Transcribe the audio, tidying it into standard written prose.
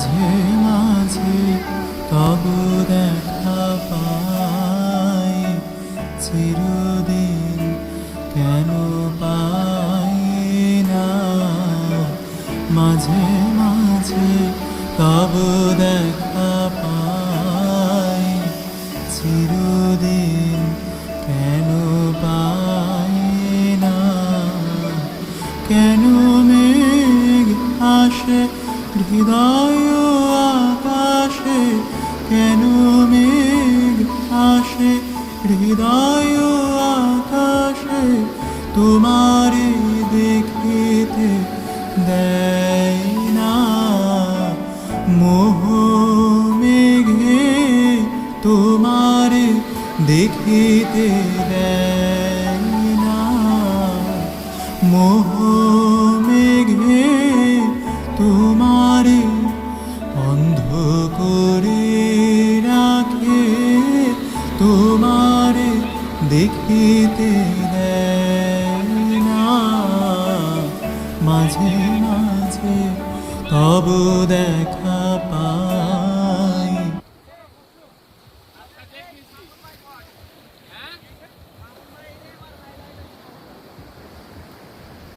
মাঝে মাঝে তব দেখা পাই, চিরদিন কেন পাই না। মাঝে মাঝে তব দেখা পাই, চিরদিন কেন পাই না। কেন মেঘ আসে হৃদয় আকাশে, কেন মেঘ আসে হৃদয় আকাশে, তোমারে দেখিতে দেয় না। মোহ মেঘে তোমারে দেখিতে দেয় না। মোহ মেঘে তোমারে অন্ধ করে রাখে, তোমারে দেখিতে দেয় না। মাঝে মাঝে তব দেখা